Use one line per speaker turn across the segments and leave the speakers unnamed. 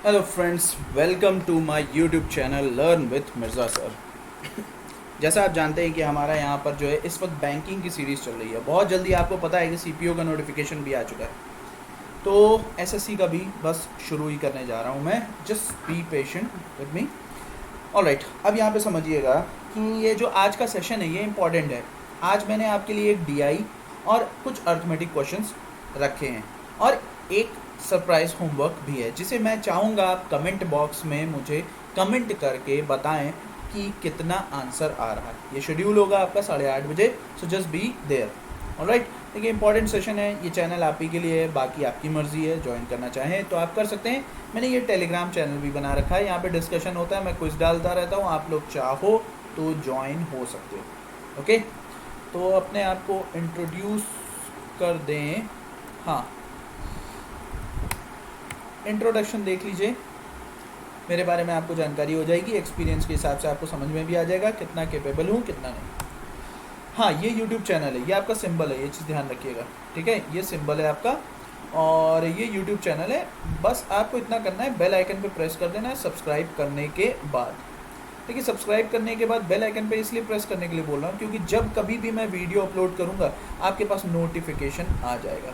Hello friends, welcome to my YouTube channel learn with Mirza sir. जैसा आप जानते हैं कि हमारा यहाँ पर जो है इस वक्त बैंकिंग की सीरीज़ चल रही है। बहुत जल्दी आपको पता है कि सीपीओ का नोटिफिकेशन भी आ चुका है, तो एसएससी का भी बस शुरू ही करने जा रहा हूँ मैं। Just be patient with me. Alright, अब यहाँ पे समझिएगा कि ये जो आज का सेशन है ये इम्पॉर्टेंट है। आज मैंने आपके लिए एक डीआई और कुछ अर्थमेटिक क्वेश्चंस रखे हैं और एक सरप्राइज होमवर्क भी है, जिसे मैं चाहूँगा आप कमेंट बॉक्स में मुझे कमेंट करके बताएं कि कितना आंसर आ रहा है। ये शेड्यूल होगा आपका 8:30 बजे, so just be there. Alright, देखिए इंपॉर्टेंट सेशन है, ये चैनल आप ही के लिए है, बाकी आपकी मर्ज़ी है। ज्वाइन करना चाहें तो आप कर सकते हैं। मैंने ये टेलीग्राम चैनल भी बना रखा है, यहाँ पे डिस्कशन होता है, मैं क्विज डालता रहता हूँ। आप लोग चाहो तो ज्वाइन हो सकते हो। ओके, तो अपने आप को इंट्रोड्यूस कर दें। हाँ, इंट्रोडक्शन देख लीजिए, मेरे बारे में आपको जानकारी हो जाएगी। एक्सपीरियंस के हिसाब से आपको समझ में भी आ जाएगा कितना कैपेबल हूँ कितना नहीं। हाँ, ये यूट्यूब चैनल है, ये आपका सिंबल है, ये चीज़ ध्यान रखिएगा, ठीक है। ये सिंबल है आपका और ये यूट्यूब चैनल है। बस आपको इतना करना है, बेल आइकन पे प्रेस कर देना है सब्सक्राइब करने के बाद। देखिए, सब्सक्राइब करने के बाद बेल आइकन पे इसलिए प्रेस करने के लिए बोल रहा हूँ क्योंकि जब कभी भी मैं वीडियो अपलोड करूँगा आपके पास नोटिफिकेशन आ जाएगा,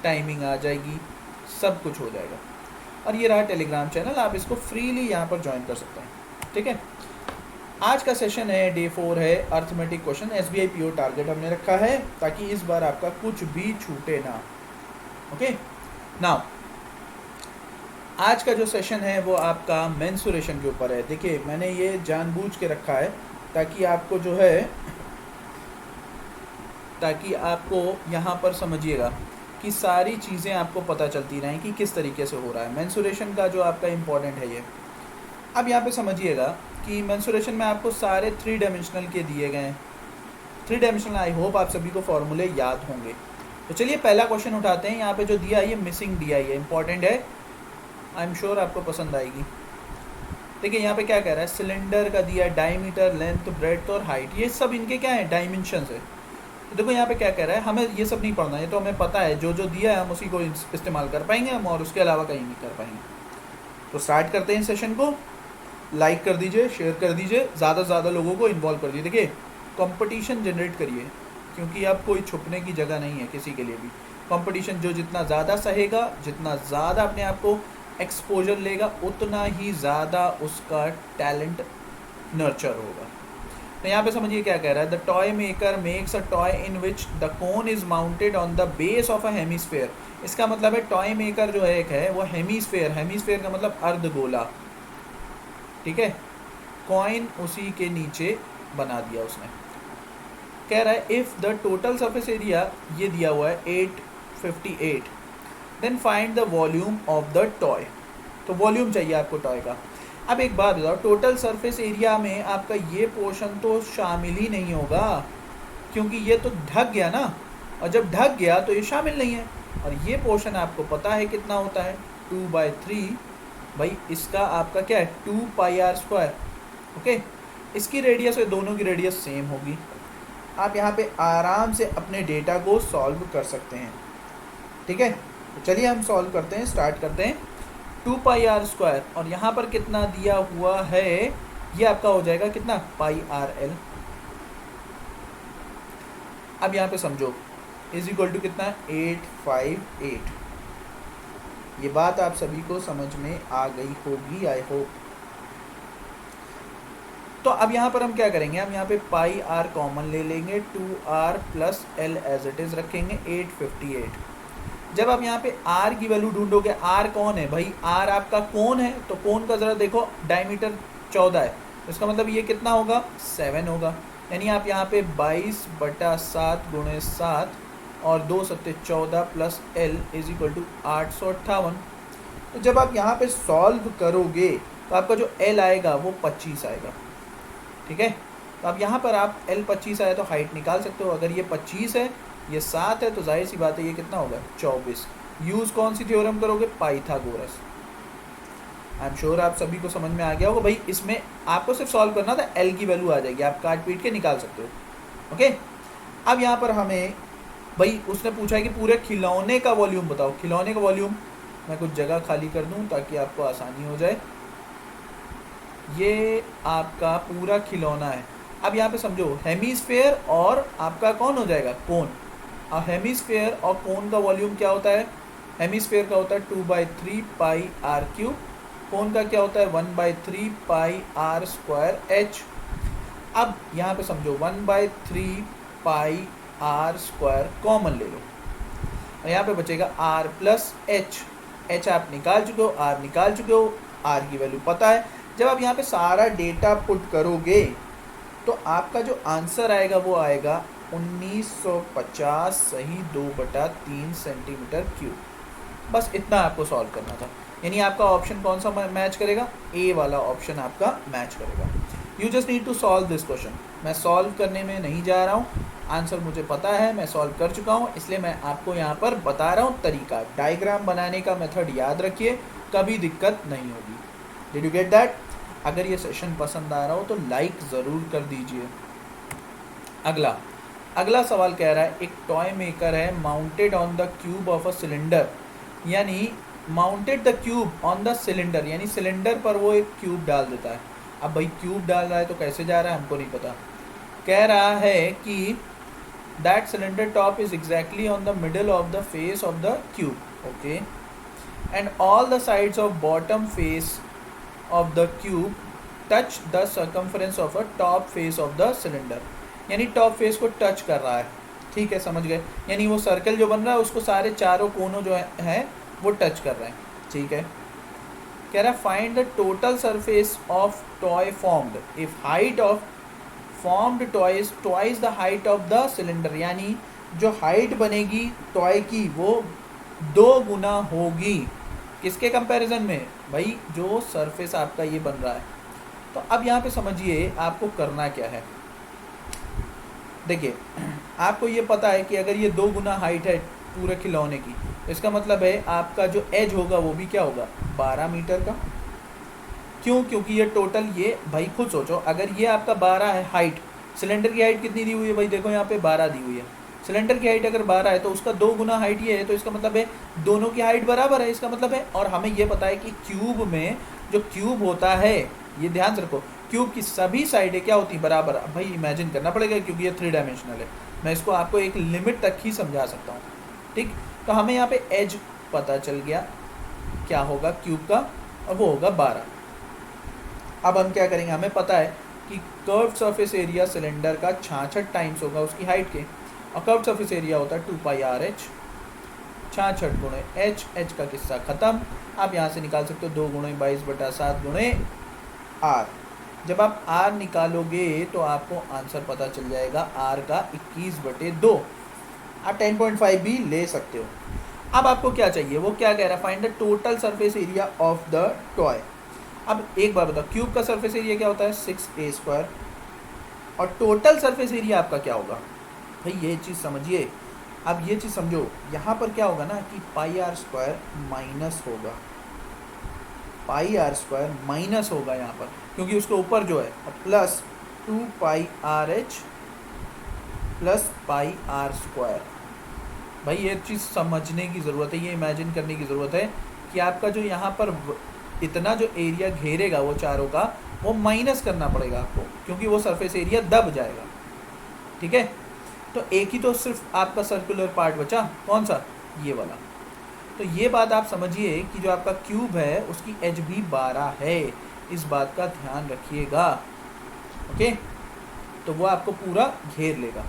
टाइमिंग आ जाएगी, सब कुछ हो जाएगा। और ये रहा टेलीग्राम चैनल, आप इसको फ्रीली यहाँ पर ज्वाइन कर सकते हैं, ठीक है। आज का सेशन है, डे 4 है, arithmetic question. SBI PO target हमने रखा है ताकि इस बार आपका कुछ भी छूटे ना। ओके, नाउ आज का जो सेशन है वो आपका मेंसुरेशन के ऊपर है। देखिए, मैंने ये जानबूझ के रखा है ताकि आपको जो है, ताकि आपको यहाँ पर समझिएगा कि सारी चीज़ें आपको पता चलती रहें कि किस तरीके से हो रहा है। मेंसुरेशन का जो आपका इम्पॉर्टेंट है ये। अब यहाँ पे समझिएगा कि मेंसुरेशन में आपको सारे 3 डायमेंशनल के दिए गए हैं। 3 डायमेंशनल, आई होप आप सभी को फॉर्मूले याद होंगे। तो चलिए पहला क्वेश्चन उठाते हैं। यहाँ पे जो दिया है ये मिसिंग दिया है, इम्पॉर्टेंट है, आई एम श्योर आपको पसंद आएगी। देखिए यहाँ पे क्या कह रहा है, सिलेंडर का दिया है, डायमीटर, लेंथ, ब्रेड्थ और हाइट, ये सब इनके क्या है, डायमेंशंस है। तो देखो यहाँ पे क्या कह रहा है, हमें ये सब नहीं पढ़ना है, ये तो हमें पता है, जो जो दिया है हम उसी को इस्तेमाल कर पाएंगे हम, और उसके अलावा कहीं नहीं कर पाएंगे। तो स्टार्ट करते हैं सेशन को। लाइक कर दीजिए, शेयर कर दीजिए, ज़्यादा से ज़्यादा लोगों को इन्वॉल्व कर दीजिए। देखिए, कंपटीशन जनरेट करिए क्योंकि अब कोई छुपने की जगह नहीं है किसी के लिए भी। कंपटीशन जो जितना ज़्यादा सहेगा, जितना ज़्यादा अपने आप को एक्सपोजर लेगा, उतना ही ज़्यादा उसका टैलेंट नर्चर होगा। तो यहाँ पे समझिए क्या कह रहा है, the toy maker makes a toy in which the cone is mounted on the base of a hemisphere. इसका मतलब है टॉय मेकर जो है एक है वो हेमिस्फेयर, हेमिस्फेयर का मतलब अर्धगोला, ठीक है। कॉइन उसी के नीचे बना दिया उसने। कह रहा है if the total surface area, ये दिया हुआ है 858, then find the volume of the toy. तो वॉल्यूम चाहिए आपको टॉय का। अब एक बात बताओ, टोटल सरफेस एरिया में आपका ये पोर्शन तो शामिल ही नहीं होगा क्योंकि ये तो ढक गया ना, और जब ढक गया तो ये शामिल नहीं है। और ये पोर्शन आपको पता है कितना होता है, 2/3। भाई इसका आपका क्या है, 2πr²। ओके, इसकी रेडियस और दोनों की रेडियस सेम होगी। आप यहाँ पे आराम से अपने डेटा को सॉल्व कर सकते हैं, ठीक है। तो चलिए हम सॉल्व करते हैं, स्टार्ट करते हैं। 2πr², और यहाँ पर कितना दिया हुआ है, ये आपका हो जाएगा कितना, πrl। अब यहाँ पे समझो, इज इक्वल टू कितना, 858। ये बात आप सभी को समझ में आ गई होगी, आई होप। तो अब यहाँ पर हम क्या करेंगे, हम यहाँ पे πr कॉमन ले लेंगे, 2r plus l as it is रखेंगे, 858। जब आप यहाँ पे r की वैल्यू ढूंढोगे, r कौन है भाई, r आपका कोन है, तो कोन का ज़रा देखो, डायमीटर 14 है, इसका मतलब ये कितना होगा, 7 होगा। यानी आप यहाँ पे 22/7 × 7 और 2 7 14 plus l is equal to 858। तो जब आप यहाँ पे सॉल्व करोगे तो आपका जो l आएगा वो 25 आएगा, ठीक है। तो अब यहाँ पर आप l 25 आया तो हाइट निकाल सकते हो। अगर ये 25 है, ये 7 है, तो जाहिर सी बात है ये कितना होगा, 24। यूज़ कौन सी थ्योरम करोगे, पाइथागोरस। आई एम श्योर आप सभी को समझ में आ गया होगा। भाई इसमें आपको सिर्फ सॉल्व करना था, l की वैल्यू आ जाएगी, आप काट पीट के निकाल सकते हो। ओके, अब यहाँ पर हमें, भाई उसने पूछा है कि पूरे खिलौने का वॉल्यूम बताओ। खिलौने का वॉल्यूम मैं कुछ जगह खाली कर दूं ताकि आपको आसानी हो जाए। ये आपका पूरा खिलौना है। अब यहाँ पे समझो हेमीस्फेयर और आपका कौन हो जाएगा, कोन। अब हेमीस्फेयर और कोन का वॉल्यूम क्या होता है, हेमीस्फेयर का होता है 2/3 पाई आर क्यूब, कोन का क्या होता है 1/3 पाई आर स्क्वायर एच। अब यहाँ पे समझो 1/3 पाई आर स्क्वायर कॉमन ले लो और यहाँ पे बचेगा आर प्लस एच। एच आप निकाल चुके हो, आर निकाल चुके हो, आर की वैल्यू पता है। जब आप यहाँ पे सारा डेटा पुट करोगे तो आपका जो आंसर आएगा वो आएगा 1950 सही 2/3 सेंटीमीटर क्यूब। बस इतना आपको सॉल्व करना था। यानी आपका ऑप्शन कौन सा मैच करेगा, ए वाला ऑप्शन आपका मैच करेगा। You just need to solve this question. मैं सॉल्व करने में नहीं जा रहा हूँ, आंसर मुझे पता है, मैं सॉल्व कर चुका हूँ, इसलिए मैं आपको यहाँ पर बता रहा हूँ तरीका। डायग्राम बनाने का मेथड याद रखिए, कभी दिक्कत नहीं होगी। Did you get that? अगर ये सेशन पसंद आ रहा हो तो लाइक ज़रूर कर दीजिए। अगला सवाल कह रहा है एक टॉय मेकर है mounted on the cube of a cylinder, यानी mounted the cube on the cylinder, यानी सिलेंडर पर वो एक क्यूब डाल देता है। अब भाई क्यूब डाल रहा है तो कैसे जा रहा है हमको नहीं पता। कह रहा है कि that cylinder top is exactly on the middle of the face of the cube, okay, and all the sides of bottom face of the cube touch the circumference of a top face of the cylinder, यानी top face को touch कर रहा है। ठीक है, समझ गए। यानी वो सर्कल जो बन रहा है उसको सारे चारों कोनों जो है वो टच कर रहे हैं। ठीक है, कह रहा है find the total surface of toy formed if height of formed toy is twice the height of the cylinder, यानी जो हाइट बनेगी टॉय की वो 2 गुना होगी किसके कंपैरिजन में, भाई जो सरफेस आपका ये बन रहा है। तो अब यहाँ पे समझिए आपको करना क्या है। देखिए आपको ये पता है कि अगर ये 2 गुना हाइट है पूरे खिलौने की, इसका मतलब है आपका जो एज होगा वो भी क्या होगा 12 मीटर का। क्यों? क्योंकि ये टोटल, ये भाई खुद सोचो, अगर ये आपका 12 है हाइट, सिलेंडर की हाइट कितनी दी हुई है भाई, देखो यहाँ पे 12 दी हुई है। सिलेंडर की हाइट अगर 12 है तो उसका 2 गुना हाइट ये है, तो इसका मतलब है दोनों की हाइट बराबर है, इसका मतलब है। और हमें ये पता है कि क्यूब में जो क्यूब होता है, ये ध्यान से रखो, क्यूब की सभी साइडें क्या होती हैं बराबर। अब भाई इमेजिन करना पड़ेगा क्योंकि ये 3 डायमेंशनल है, मैं इसको आपको एक लिमिट तक ही समझा सकता हूँ। ठीक, तो हमें यहाँ पे एज पता चल गया क्या होगा क्यूब का, और वो होगा 12। अब हम क्या करेंगे, हमें पता है कि कर्व्ड सरफेस एरिया सिलेंडर का 66 टाइम्स होगा उसकी हाइट के, और कर्व्ड सरफेस एरिया होता है 2 पाई आर एच, 66 गुणे एच, एच का किस्सा ख़त्म। आप यहाँ से निकाल सकते हो 2 गुणे 22/7 गुणे आर। जब आप आर निकालोगे तो आपको आंसर पता चल जाएगा आर का 21/2। आप 10.5 भी ले सकते हो। अब आपको क्या चाहिए, वो क्या कह रहा है, find the total surface area of the toy. अब एक बार बताओ, क्यूब का सरफेस एरिया क्या होता है 6a², और टोटल सरफेस एरिया आपका क्या होगा भाई, ये चीज़ समझिए। अब ये चीज़ समझो, यहाँ पर क्या होगा ना कि पाई आर स्क्वायर माइनस होगा, पाई आर स्क्वायर माइनस होगा यहाँ पर, क्योंकि उसके ऊपर जो है, plus 2 pi r h plus pi r square. भाई ये चीज़ समझने की ज़रूरत है, ये इमेजिन करने की ज़रूरत है कि आपका जो यहाँ पर इतना जो एरिया घेरेगा वो चारों का, वो माइनस करना पड़ेगा आपको, क्योंकि वो सरफेस एरिया दब जाएगा। ठीक है, तो एक ही तो सिर्फ आपका सर्कुलर पार्ट बचा, कौन सा, ये वाला। तो ये बात आप समझिए कि जो आपका क्यूब है उसकी एज भी 12 है, इस बात का ध्यान रखिएगा। ओके, तो वो आपको पूरा घेर लेगा,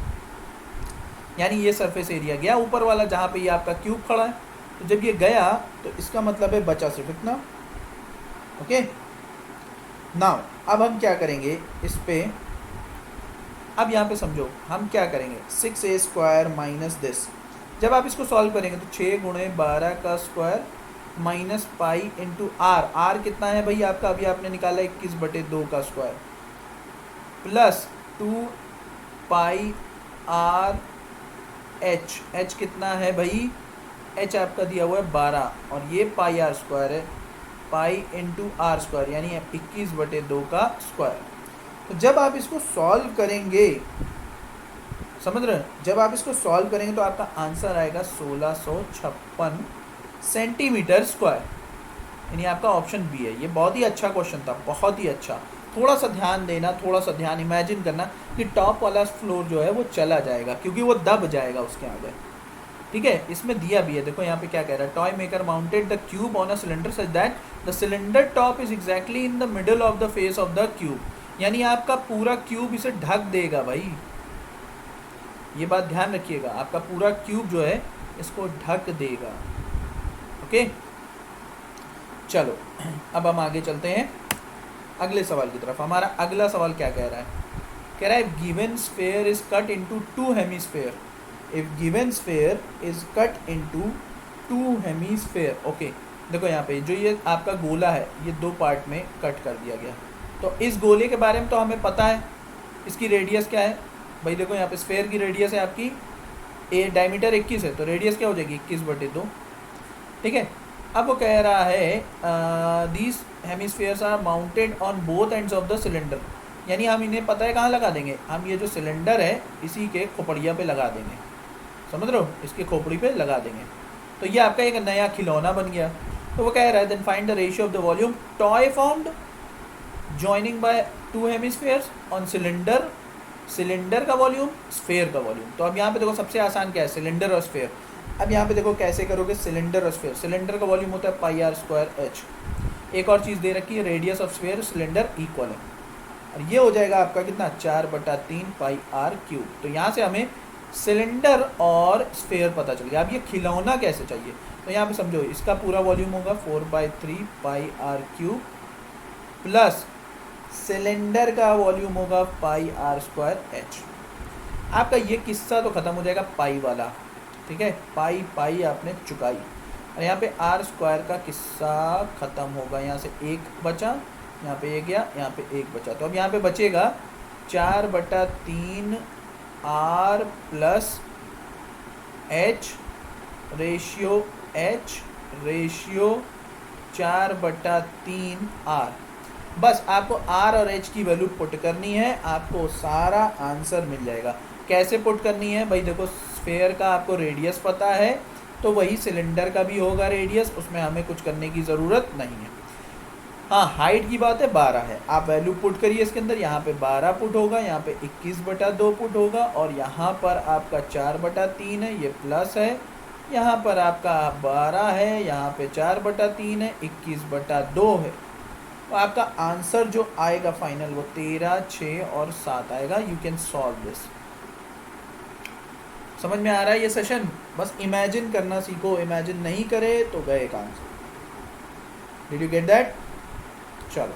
यानी ये सरफेस एरिया गया ऊपर वाला जहाँ पे ये आपका क्यूब खड़ा है, तो जब ये गया तो इसका मतलब है बचा सिर्फ इतना। ओके, नाउ अब हम क्या करेंगे इस पे, अब यहाँ पे समझो हम क्या करेंगे, 6a² माइनस दिस। जब आप इसको सॉल्व करेंगे तो 6 गुणे 12 का square minus pi into r. R कितना है भाई आपका, अभी आपने निकाला 21/2 का square, plus 2 pi r h. H कितना है भाई, एच आपका दिया हुआ है 12, और ये पाई आर स्क्वायर है, पाई इंटू आर स्क्वायर, यानी 21/2 का स्क्वायर। तो जब आप इसको सॉल्व करेंगे, समझ रहे हैं, जब आप इसको सॉल्व करेंगे तो आपका आंसर आएगा 1656 सेंटीमीटर स्क्वायर, यानी आपका ऑप्शन बी है। ये बहुत ही अच्छा क्वेश्चन था, बहुत ही अच्छा। थोड़ा सा ध्यान देना, थोड़ा सा ध्यान, इमेजिन करना कि टॉप वाला फ्लोर जो है वो चला जाएगा क्योंकि वो दब जाएगा उसके आगे, ठीक है। इसमें दिया भी है, देखो यहाँ पे क्या कह रहा है, toy maker mounted the cube on a cylinder such that the cylinder top is exactly in the middle of the face of the cube, यानी आपका पूरा क्यूब इसे ढक देगा भाई, ये बात ध्यान रखिएगा, आपका पूरा क्यूब जो है इसको ढक देगा। ओके, चलो अब हम आगे चलते हैं अगले सवाल की तरफ। हमारा अगला सवाल क्या कह रहा है, कह रहा है given sphere is cut into two hemisphere, if given sphere is cut into two hemisphere. Okay, देखो यहाँ पे जो ये आपका गोला है ये दो पार्ट में कट कर दिया गया, तो इस गोले के बारे में तो हमें पता है, इसकी रेडियस क्या है भाई, देखो यहाँ पे स्फीयर की रेडियस है आपकी डायमीटर 21 है, तो रेडियस क्या हो जाएगी 21/2, ठीक है। अब वो कह रहा है these hemispheres are mounted on both ends of the cylinder, यानी हम इन्हें पता है कहाँ लगा देंगे, हम ये जो सिलेंडर है इसी के खोपड़िया पे लगा देंगे, समझ रहे हो, इसके खोपड़ी पे लगा देंगे, तो ये आपका एक नया खिलौना बन गया। तो वो कह रहा है then find the ratio of the volume toy formed joining by two hemispheres on cylinder, cylinder का वॉल्यूम, स्फीयर का वॉल्यूम। तो अब यहाँ पे देखो सबसे आसान क्या है, सिलेंडर और स्फीयर। अब यहाँ पे देखो कैसे करोगे, सिलेंडर और स्फीयर, सिलेंडर का वॉल्यूम होता है πr²h, एक और चीज़ दे रखी है radius of sphere cylinder equal है, और ये हो जाएगा आपका कितना 4/3 πr³। तो यहाँ से हमें सिलेंडर और स्फीयर पता चल गया। अब ये खिलौना कैसे चाहिए, तो यहाँ पे समझो इसका पूरा वॉल्यूम होगा 4/3 πr³ प्लस सिलेंडर का वॉल्यूम होगा πr²h। आपका ये किस्सा तो ख़त्म हो जाएगा पाई वाला, ठीक है, पाई पाई आपने चुकाई, और यहाँ पे r² का किस्सा ख़त्म होगा, यहाँ से एक बचा, यहाँ पे एक गया, यहाँ पे एक बचा, तो अब यहाँ पे बचेगा 4/3 r plus h ratio 4/3 r। बस आपको r और h की वैल्यू पुट करनी है, आपको सारा आंसर मिल जाएगा। कैसे पुट करनी है भाई, देखो स्फीयर का आपको रेडियस पता है, तो वही सिलेंडर का भी होगा रेडियस, उसमें हमें कुछ करने की ज़रूरत नहीं है। हाँ, हाइट की बात है 12 है, आप वैल्यू पुट करिए इसके अंदर, यहाँ पे 12 पुट होगा, यहाँ पे 21/2 पुट होगा, और यहाँ पर आपका 4/3 है, ये प्लस है, यहाँ पर आपका 12 है, यहाँ पे 4/3 है, 21/2 है, तो आपका आंसर जो आएगा फाइनल वो 13, 6 और 7 आएगा। You can solve this. समझ में आ रहा है ये सेशन, बस इमेजिन करना सीखो, इमेजिन नहीं करे तो गए काम से। Did you get that? चलो,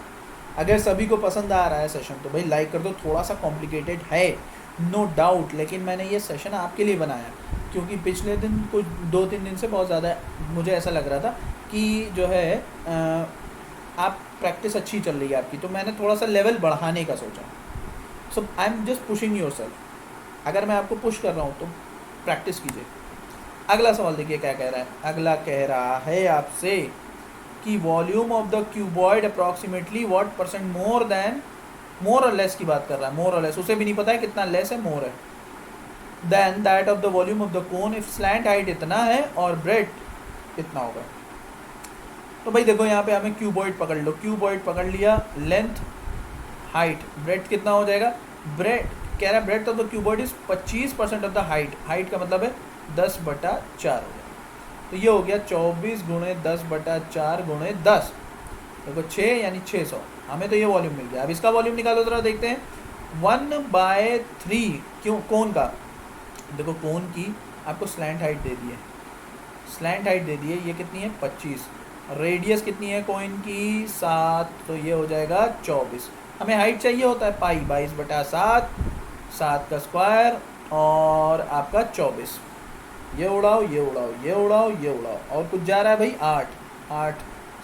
अगर सभी को पसंद आ रहा है सेशन तो भाई लाइक कर दो, थोड़ा सा कॉम्प्लिकेटेड है नो डाउट, लेकिन मैंने ये सेशन आपके लिए बनाया क्योंकि पिछले दिन कुछ 2-3 दिन से बहुत ज़्यादा मुझे ऐसा लग रहा था कि जो है आप प्रैक्टिस अच्छी चल रही है आपकी, तो मैंने थोड़ा सा लेवल बढ़ाने का सोचा। So I am just pushing yourself, अगर मैं आपको पुश कर रहा हूँ तो प्रैक्टिस कीजिए। अगला सवाल देखिए क्या कह रहा है, अगला कह रहा है आपसे कि volume of the cuboid approximately what % more than, more और लेस की बात कर रहा है, मोर और लेस, उसे भी नहीं पता है कितना लेस है मोर है, then that of the volume of the cone if slant height इतना है और ब्रेड इतना होगा। तो भाई देखो यहाँ पे हमें क्यूबॉइड पकड़ लो, क्यूबॉइड पकड़ लिया, लेंथ हाइट ब्रेड कितना हो जाएगा, ब्रेड कह रहा है bread of the cuboid is 25% of the height, height का मतलब है 10/4 हो गया, तो ये हो गया 24 × 10/4 × 10, देखो 6 यानी 600, हमें तो ये वॉल्यूम मिल गया। अब इसका वॉल्यूम निकालो जरा देखते हैं, 1/3 क्यों कोन का, देखो कोन की आपको स्लैंट हाइट दे दी है, स्लैंट हाइट दे दी है, ये कितनी है 25, रेडियस कितनी है कोइन की 7, तो ये हो जाएगा 24। हमें हाइट चाहिए होता है पाई 22/7, 7 का स्क्वायर और आपका 24, ये उड़ाओ ये उड़ाओ ये उड़ाओ ये उड़ाओ, और कुछ जा रहा है भाई 8, 8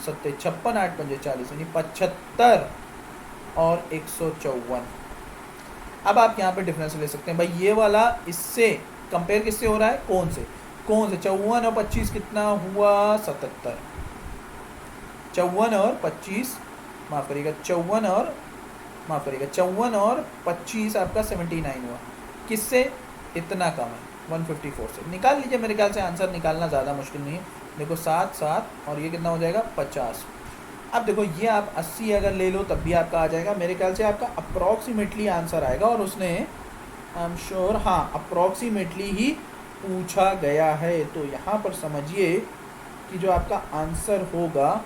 7 56, 8 5 40 यानी 75 और 154। अब आप यहाँ पे डिफरेंस ले सकते हैं भाई, ये वाला इससे कंपेयर किससे हो रहा है, कौन से 54 और 25 कितना हुआ 77, 54 और 25 माफ़ करिएगा 54 और 25 आपका 79 हुआ, किससे इतना कम है 154 से। निकाल लीजिए, मेरे ख्याल से आंसर निकालना ज़्यादा मुश्किल नहीं है, देखो 7 7 और ये कितना हो जाएगा 50। अब देखो ये आप 80 अगर ले लो तब भी आपका आ जाएगा, मेरे ख्याल से आपका अप्रॉक्सीमेटली आंसर आएगा। और उसने आई एम श्योर हाँ अप्रॉक्सीमेटली ही पूछा गया है। तो यहाँ पर समझिए कि जो आपका आंसर होगा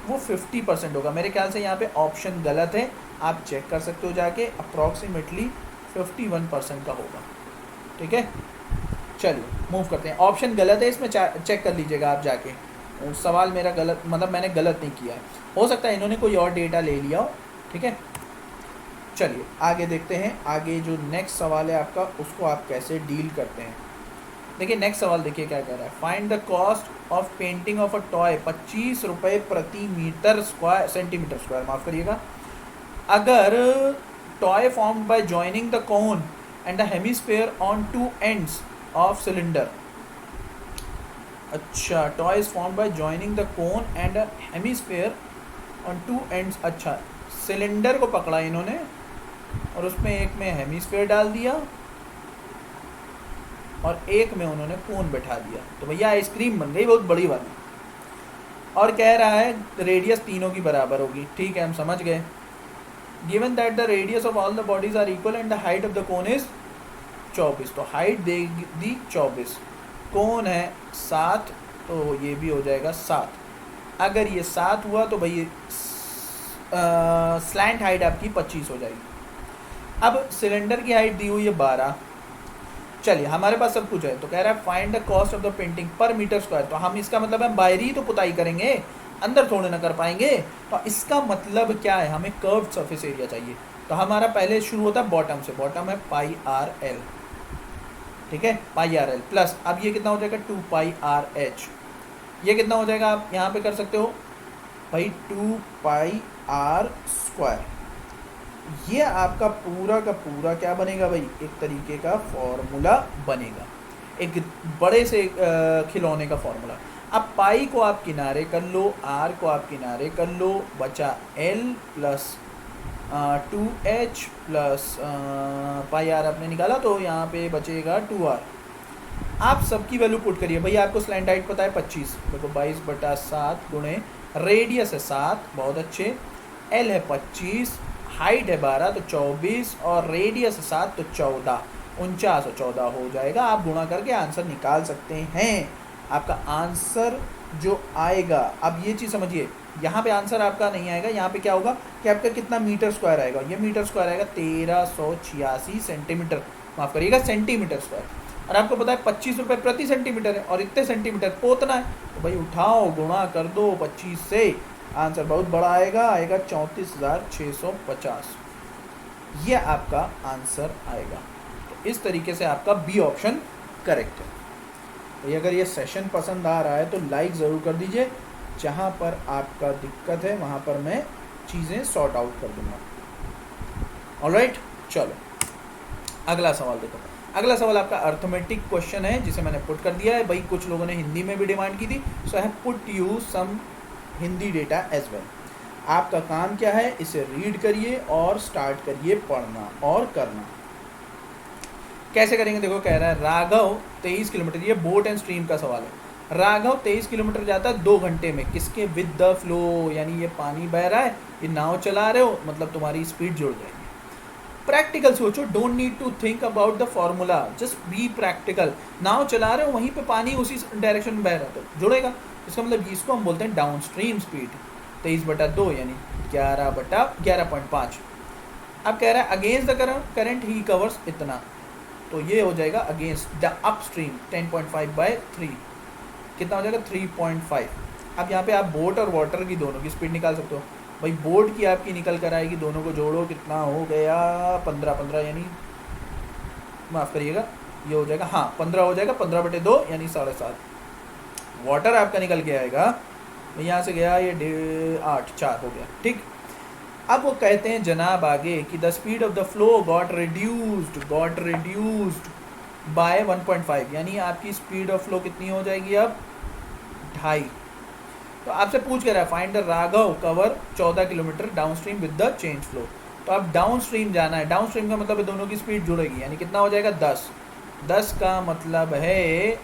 वो 50% होगा। मेरे ख्याल से यहाँ पे ऑप्शन गलत है, आप चेक कर सकते हो जाके, अप्रॉक्सीमेटली 51% का होगा। ठीक है, चलिए मूव करते हैं। ऑप्शन गलत है इसमें, चेक कर लीजिएगा आप जाके। सवाल मेरा गलत, मतलब मैंने गलत नहीं किया है, हो सकता है इन्होंने कोई और डेटा ले लिया हो। ठीक है, चलिए आगे देखते हैं। आगे जो नेक्स्ट सवाल है आपका, उसको आप कैसे डील करते हैं। देखिए नेक्स्ट सवाल देखिए क्या कह रहा है। Find the cost of painting of a toy, 25 रुपये प्रति मीटर स्क्वायर, सेंटीमीटर स्क्वायर माफ़ करिएगा। अगर toy formed by joining the cone and the hemisphere on two ends of cylinder. अच्छा, toy is formed by joining the cone and hemisphere on two ends. अच्छा, cylinder को पकड़ा इन्होंने और उसमें एक में हेमिस्फीयर डाल दिया और एक में उन्होंने कोन बैठा दिया, तो भैया आइसक्रीम बन गई बहुत बड़ी वाली। और कह रहा है रेडियस तीनों की बराबर होगी। ठीक है, हम समझ गए। Given that the radius of all the bodies are equal and the height of the cone is 24, तो हाइट देगी दी 24, कोन है 7, तो ये भी हो जाएगा 7। अगर ये 7 हुआ तो भाई स्लैंट हाइट आपकी 25 हो जाएगी। अब सिलेंडर की हाइट दी हुई है 12। चलिए हमारे पास सब कुछ है, तो कह रहा है find the cost of the painting पर मीटर स्क्वायर। तो हम इसका मतलब हम बाहरी ही तो पुताई करेंगे, अंदर थोड़े ना कर पाएंगे। तो इसका मतलब क्या है, हमें कर्व्ड सरफेस एरिया चाहिए। तो हमारा पहले शुरू होता है बॉटम से, बॉटम है पाई आर एल। ठीक है, पाई आर एल प्लस, अब ये कितना हो जाएगा 2 पाई आर एच। ये कितना हो जाएगा आप यहाँ पे कर सकते हो भाई 2 पाई आर स्क्वायर। ये आपका पूरा का पूरा क्या बनेगा भाई, एक तरीके का फॉर्मूला बनेगा, एक बड़े से खिलौने का फॉर्मूला। अब पाई को आप किनारे कर लो, आर को आप किनारे कर लो, बचा l plus 2h plus pi r आपने निकाला तो यहाँ पे बचेगा 2r। आप सबकी वैल्यू पुट करिए। भैया आपको स्लैंट हाइट पता है 25, देखो 22/7 गुणे रेडियस है 7, बहुत अच्छे, एल है 25, हाइट है 12 तो 24 और रेडियस है 7 तो 14, 49 और 14 हो जाएगा। आप गुणा करके आंसर निकाल सकते हैं। आपका आंसर जो आएगा, अब ये चीज़ समझिए, यहाँ पे आंसर आपका नहीं आएगा, यहाँ पे क्या होगा कि आपका कितना मीटर स्क्वायर आएगा। ये मीटर स्क्वायर आएगा 1386 सेंटीमीटर, माफ़ करिएगा सेंटीमीटर स्क्वायर। और आपको पता है 25 रुपये प्रति सेंटीमीटर है और इतने सेंटीमीटर पोतना है, तो भाई उठाओ गुणा कर दो 25 से, आंसर बहुत बड़ा आएगा, आएगा 34,650। ये आपका आंसर आएगा। तो इस तरीके से आपका बी ऑप्शन करेक्ट है। तो अगर ये सेशन पसंद आ रहा है तो लाइक ज़रूर कर दीजिए, जहाँ पर आपका दिक्कत है वहाँ पर मैं चीज़ें सॉर्ट आउट कर दूँगा। ऑलराइट, चलो अगला सवाल देखो। अगला सवाल आपका अर्थमेटिक क्वेश्चन है जिसे मैंने पुट कर दिया है। भाई कुछ लोगों ने हिंदी में भी डिमांड की थी, so I have put you some Hindi data as well. आपका काम क्या है, इसे रीड करिए और स्टार्ट करिए पढ़ना और करना। कैसे करेंगे देखो, कह रहा है राघव 23 किलोमीटर, ये बोट एंड स्ट्रीम का सवाल है। राघव 23 किलोमीटर जाता है 2 घंटे में, किसके, विद द फ्लो, यानी ये पानी बह रहा है, ये नाव चला रहे हो, मतलब तुम्हारी स्पीड जुड़ जाएगी। प्रैक्टिकल सोचो, don't need to think about the formula, just be practical. नाव चला रहे हो, वहीं पे पानी उसी डायरेक्शन में बह रहा है तो जुड़ेगा। इसका मतलब इसको हम बोलते हैं डाउन स्ट्रीम स्पीड। 23/2 यानी 11/11.5। अब कह रहा है against the current he covers इतना, तो ये हो जाएगा अगेंस्ट द अपस्ट्रीम 10.5/3, कितना हो जाएगा 3.5। अब यहाँ पे आप बोट और वाटर की दोनों की स्पीड निकाल सकते हो। भाई बोट की आपकी निकल कर आएगी, दोनों को जोड़ो कितना हो गया 15 यानी माफ़ करिएगा ये हो जाएगा, हाँ 15 हो जाएगा, 15/2 यानी 7.5। वाटर आपका निकल के आएगा, यहाँ से गया ये 8 4 हो गया, ठीक। अब वो कहते हैं जनाब आगे कि the speed of the flow got reduced by 1.5, यानी आपकी स्पीड ऑफ फ्लो कितनी हो जाएगी अब 2.5। तो आपसे पूछ कर रहा है find the Raghav cover 14 kilometre down stream with the change flow. तो अब डाउन स्ट्रीम जाना है, डाउन स्ट्रीम का मतलब है दोनों की स्पीड जुड़ेगी, यानी कितना हो जाएगा 10। 10 का मतलब है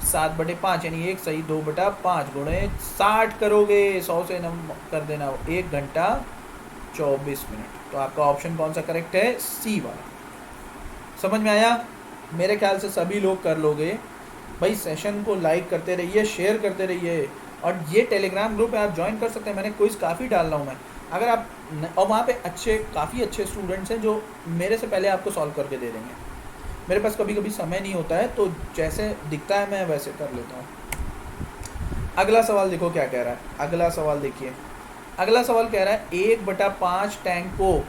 7/5 यानी 1 सही 2/5 गुणे 60 करोगे, 100 से नम कर देना 1 घंटा 24 मिनट। तो आपका ऑप्शन कौन सा करेक्ट है? सी वाला। समझ में आया? मेरे ख्याल से सभी लोग कर लोगे भाई। सेशन को लाइक करते रहिए, शेयर करते रहिए, और ये टेलीग्राम ग्रुप है, आप ज्वाइन कर सकते हैं। मैंने क्विज़ काफ़ी डाल रहा हूँ मैं, अगर आप और वहाँ पे काफ़ी अच्छे स्टूडेंट्स हैं जो मेरे से पहले आपको सॉल्व करके दे देंगे। मेरे पास कभी कभी समय नहीं होता है, तो जैसे दिखता है मैं वैसे कर लेता हूँ। अगला सवाल देखो क्या कह रहा है। अगला सवाल देखिए, अगला सवाल कह रहा है 1/5 टैंक को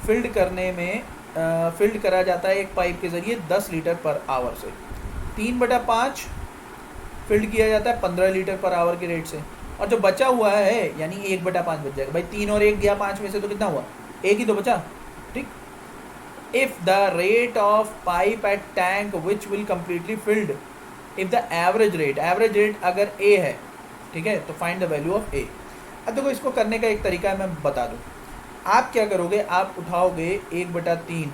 फिल्ड करने में फिल्ड करा जाता है एक पाइप के ज़रिए 10 लीटर पर आवर से। 3/5 फिल्ड किया जाता है 15 लीटर पर आवर के रेट से, और जो बचा हुआ है यानी 1/5 बच जाएगा भाई। 3 और 1 गया 5 में से, तो कितना हुआ? 1 ही तो बचा। ठीक। If the rate of pipe at tank which will completely filled, if the average rate अगर ए है, ठीक है, तो find the value of a. अब देखो, इसको करने का एक तरीका मैं बता दूं। आप क्या करोगे, आप उठाओगे 1/3,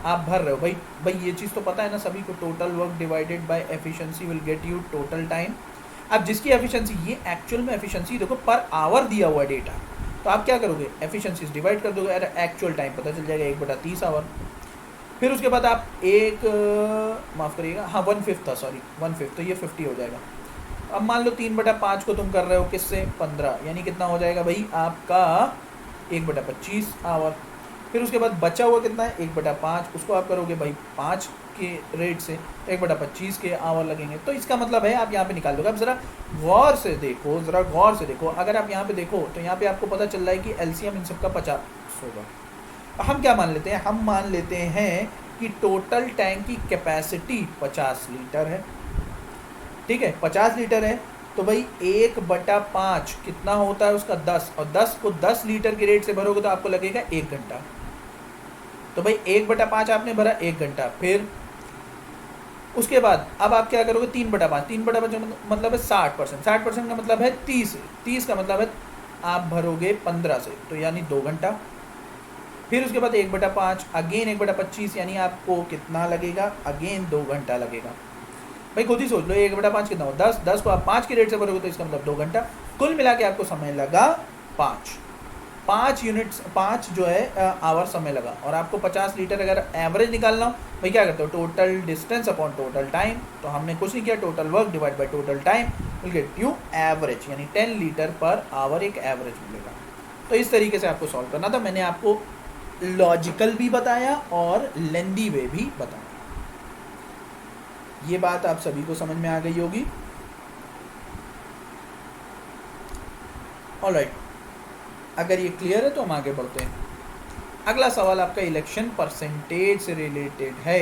आप भर रहे हो भाई ये चीज़ तो पता है ना सभी को, total work divided by efficiency will get you total time. अब जिसकी एफिशिएंसी, ये एक्चुअल में एफिशिएंसी देखो पर आवर दिया हुआ डेटा, तो आप क्या करोगे, एफिशिएंसी डिवाइड कर दोगे, अरे एक्चुअल टाइम पता चल जाएगा 1/30 आवर। फिर उसके बाद आप माफ़ करिएगा, हाँ 1/5 था, सॉरी 1/5, तो ये 50 हो जाएगा। अब मान लो 3/5 को तुम कर रहे हो किससे? 15, यानी कितना हो जाएगा भाई आपका 1/25 आवर। फिर उसके बाद बचा हुआ कितना है? 1/5, उसको आप करोगे भाई 5 के रेट से, 1/25 के आवर लगेंगे। तो इसका मतलब है आप यहाँ पे निकाल दोगे। अब ज़रा गौर से देखो, ज़रा गौर से देखो, अगर आप यहाँ पे देखो तो यहाँ पे आपको पता चल रहा है कि एलसीएम इन सबका 50 होगा। हम क्या मान लेते हैं? हम मान लेते हैं कि टोटल टैंक की कैपेसिटी 50 लीटर है, ठीक है, 50 लीटर है, तो भाई 1/5 कितना होता है उसका? 10, और 10 को 10 लीटर के रेट से भरोगे तो आपको लगेगा 1 घंटा। तो भाई 1/5 आपने भरा 1 घंटा। फिर उसके बाद अब आप क्या करोगे? 3/5, 3/5 मतलब है 60%, 60% का मतलब है 30, 30 का मतलब है आप भरोगे 15 से, तो यानी 2 घंटा। फिर उसके बाद 1/5, अगेन 1/25, यानी आपको कितना लगेगा? अगेन 2 घंटा लगेगा। भाई खुद ही सोच लो, 1/5 कितना हो? 10, 10 को आप 5 के रेट से भरोगे तो इसका मतलब 2 घंटा। कुल मिला के आपको समय लगा 5 यूनिट्स, 5 जो है आवर समय लगा। और आपको 50 लीटर अगर एवरेज निकालना हो, भाई क्या करते हो? Total distance upon total time. तो हमने कुछ नहीं किया, total work divide by total time will get you average, यानी 10 लीटर पर आवर एक एवरेज मिलेगा। तो इस तरीके से आपको सॉल्व करना था। मैंने आपको लॉजिकल भी बताया और लेंदी वे भी बताया। ये बात आप सभी को समझ में आ गई होगी। ऑलराइट, अगर ये क्लियर है तो हम आगे बढ़ते हैं। अगला सवाल आपका इलेक्शन परसेंटेज से रिलेटेड है।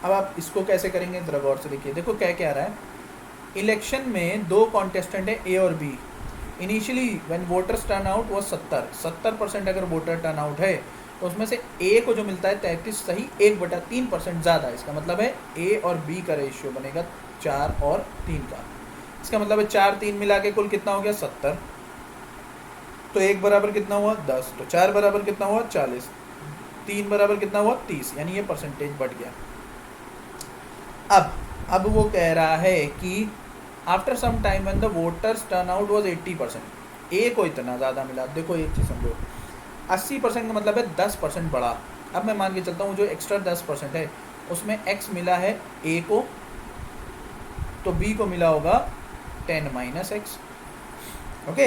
अब आप इसको कैसे करेंगे जरा गौर से देखिए। देखो क्या क्या रहा है, इलेक्शन में 2 कॉन्टेस्टेंट है ए और B. Initially when voters turn out वो 70% अगर वोटर टर्न आउट है तो उसमें से ए को जो मिलता है 33 सही, 1/3% ज़्यादा। इसका मतलब है ए और बी का रेशियो बनेगा 4 और 3 का। इसका मतलब है 4 3 मिला के कुल कितना हो गया? 70। तो 1 बराबर कितना हुआ? 10। तो 4 बराबर कितना हुआ? 40। 3 बराबर कितना हुआ? 30। यानी ये परसेंटेज बढ़ गया। अब वो कह रहा है कि after some time when the voters turn out was 80%, A को इतना ज़्यादा मिला। देखो एक चीज़ समझो, 80% का मतलब है 10% बढ़ा। अब मैं मान के चलता हूँ जो एक्स्ट्रा 10% है उसमें x मिला है a को, तो b को मिला होगा 10 - x। ओके,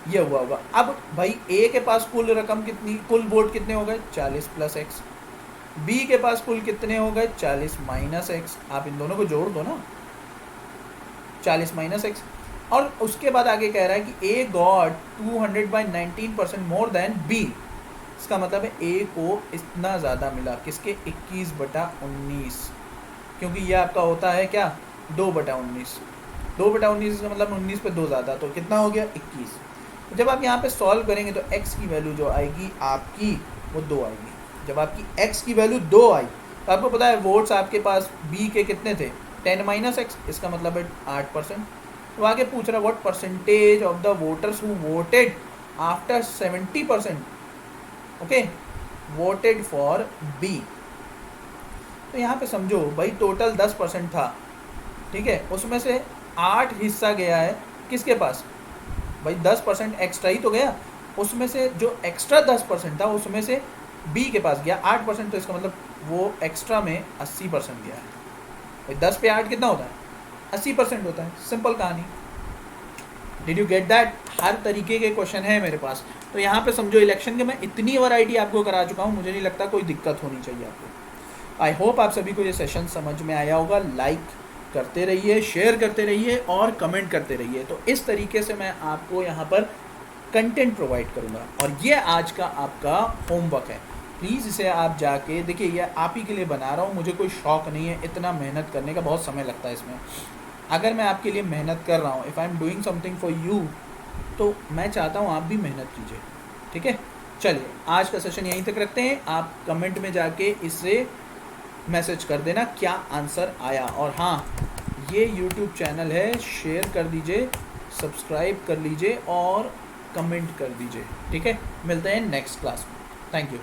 ये हुआ होगा। अब भाई a के पास कुल रकम कितनी, कुल वोट कितने हो गए? 40 + x। b के पास कुल कितने हो गए? 40 - x। आप इन दोनों को जोड़ दो ना, 40 - x। और उसके बाद आगे कह रहा है कि a got 200/19% more than b। इसका मतलब है a को इतना ज़्यादा मिला, किसके? 21/19, क्योंकि ये आपका होता है क्या? 2/19। 2/19 का मतलब 19 पे 2 ज़्यादा, तो कितना हो गया? 21। तो जब आप यहाँ पे सॉल्व करेंगे तो x की वैल्यू जो आएगी आपकी वो 2 आएगी। जब आपकी x की वैल्यू 2 आई तो आपको पता है वोट्स आपके पास b के कितने थे? 10 - x। इसका मतलब है 8%। तो आगे पूछ रहा what percentage of the voters who voted after 70%, okay, voted for B. तो यहाँ पे समझो भाई टोटल 10% था, ठीक है, उसमें से 8 हिस्सा गया है किसके पास, भाई 10% एक्स्ट्रा ही तो गया, उसमें से जो एक्स्ट्रा 10% था उसमें से बी के पास गया 8%, तो इसका मतलब वो एक्स्ट्रा में 80% गया है। भाई 10 पे 8 कितना होता है, 80% होता है, सिंपल कहानी। Did you get that? हर तरीके के क्वेश्चन है मेरे पास। तो यहाँ पे समझो इलेक्शन के मैं इतनी वैरायटी आपको करा चुका हूँ, मुझे नहीं लगता कोई दिक्कत होनी चाहिए आपको। आई होप आप सभी को ये सेशन समझ में आया होगा। लाइक करते रहिए, शेयर करते रहिए और कमेंट करते रहिए। तो इस तरीके से मैं आपको यहाँ पर कंटेंट प्रोवाइड करूँगा और ये आज का आपका होमवर्क है। प्लीज़ इसे आप जाके देखिए, ये आप ही के लिए बना रहा हूँ, मुझे कोई शौक़ नहीं है इतना मेहनत करने का, बहुत समय लगता है इसमें। अगर मैं आपके लिए मेहनत कर रहा हूँ, if I am doing something for you, तो मैं चाहता हूँ आप भी मेहनत कीजिए। ठीक है, चलिए आज का सेशन यहीं तक रखते हैं। आप कमेंट में जाके इससे मैसेज कर देना क्या आंसर आया। और हाँ, ये यूट्यूब चैनल है, शेयर कर दीजिए, सब्सक्राइब कर लीजिए और कमेंट कर दीजिए। ठीक है, मिलते हैं नेक्स्ट क्लास में। Thank you.